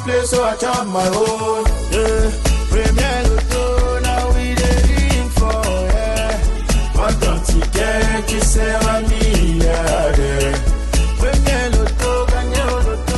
play, so I chop my own. Yeah. Premier Loto, now we dey for, yeah. Quand ton ticket qui sert à milliardaire. Premier Loto, gagné au loto.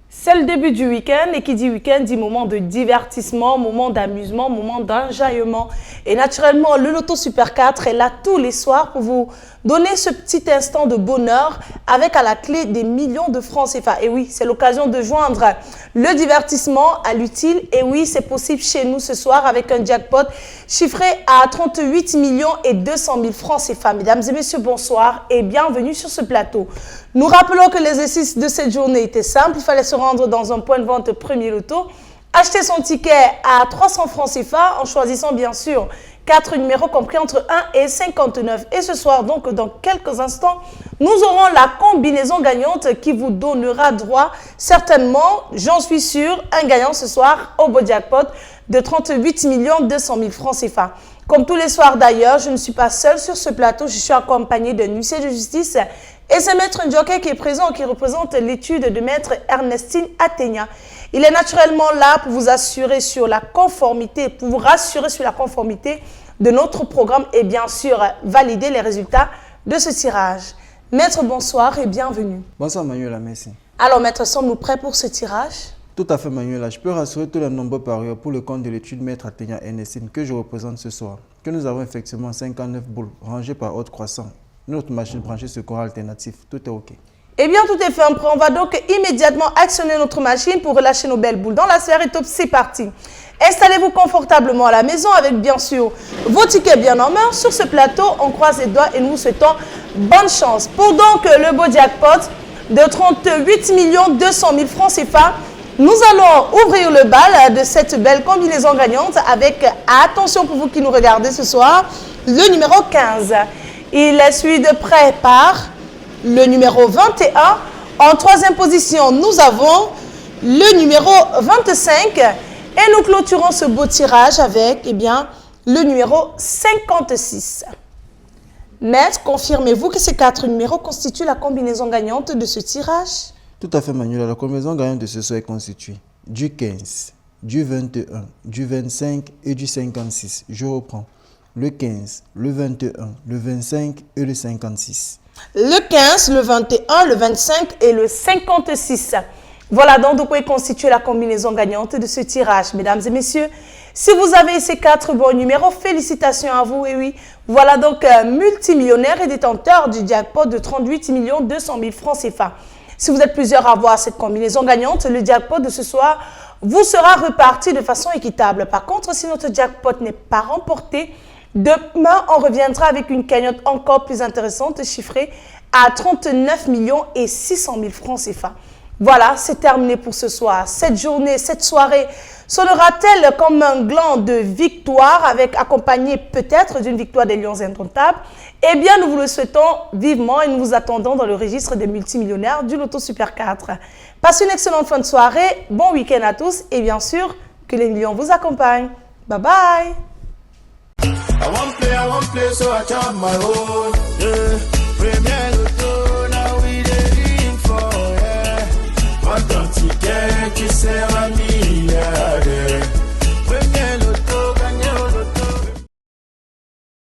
C'est le début du week-end et qui dit week-end dit moment de divertissement, moment d'amusement, moment d'enjaillement. Et naturellement, le Loto Super 4 est là tous les soirs pour vous donner ce petit instant de bonheur avec à la clé des millions de francs CFA. Et oui, c'est l'occasion de joindre le divertissement à l'utile. Et oui, c'est possible chez nous ce soir avec un jackpot chiffré à 38 millions et 200 000 francs CFA. Mesdames et messieurs, bonsoir et bienvenue sur ce plateau. Nous rappelons que l'exercice de cette journée était simple. Il fallait se rendre dans un point de vente Premier Loto, acheter son ticket à 300 francs CFA en choisissant bien sûr 4 numéros compris entre 1 et 59. Et ce soir, donc dans quelques instants, nous aurons la combinaison gagnante qui vous donnera droit certainement, j'en suis sûr, un gagnant ce soir au beau jackpot de 38 200 000 francs CFA. Comme tous les soirs d'ailleurs, je ne suis pas seule sur ce plateau, je suis accompagnée d'un huissier de justice et c'est Maître Ndjoké qui est présent, qui représente l'étude de Maître Ernestine Athénia. Il est naturellement là pour vous assurer sur la conformité, pour vous rassurer sur la conformité de notre programme et bien sûr valider les résultats de ce tirage. Maître, bonsoir et bienvenue. Bonsoir Manuela, merci. Alors Maître, sommes-nous prêts pour ce tirage? Tout à fait Manuela, je peux rassurer tous les nombreux parieurs pour le compte de l'étude Maître Athénia Ernestine que je représente ce soir, que nous avons effectivement 59 boules rangées par ordre croissant. Notre machine branchée sur courant alternatif, tout est OK. Eh bien, tout est fait en prêt. On va donc immédiatement actionner notre machine pour relâcher nos belles boules dans la sphère et top. C'est parti. Installez-vous confortablement à la maison avec bien sûr vos tickets bien en main. Sur ce plateau, on croise les doigts et nous vous souhaitons bonne chance. Pour donc le beau jackpot de 38 200 000 francs CFA, nous allons ouvrir le bal de cette belle combinaison gagnante avec, attention pour vous qui nous regardez ce soir, le numéro 15. Il est suivi de près par le numéro 21. En troisième position, nous avons le numéro 25. Et nous clôturons ce beau tirage avec le numéro 56. Maître, confirmez-vous que ces 4 numéros constituent la combinaison gagnante de ce tirage? Tout à fait Manuela, la combinaison gagnante de ce soir est constituée du 15, du 21, du 25 et du 56. Je reprends. Le 15, le 21, le 25 et le 56. Le 15, le 21, le 25 et le 56. Voilà donc de quoi constitue la combinaison gagnante de ce tirage. Mesdames et messieurs, si vous avez ces 4 bons numéros, félicitations à vous. Et oui, voilà donc multimillionnaire et détenteur du jackpot de 38 200 000 francs CFA. Si vous êtes plusieurs à avoir cette combinaison gagnante, le jackpot de ce soir vous sera reparti de façon équitable. Par contre, si notre jackpot n'est pas remporté, demain, on reviendra avec une cagnotte encore plus intéressante chiffrée à 39 600 000 francs CFA. Voilà, c'est terminé pour ce soir. Cette journée, cette soirée sonnera-t-elle comme un gland de victoire accompagné peut-être d'une victoire des Lions indomptables? Eh bien, nous vous le souhaitons vivement et nous vous attendons dans le registre des multimillionnaires du Loto Super 4. Passez une excellente fin de soirée, bon week-end à tous et bien sûr, que les millions vous accompagnent. Bye bye! I won't play, so I chop my own.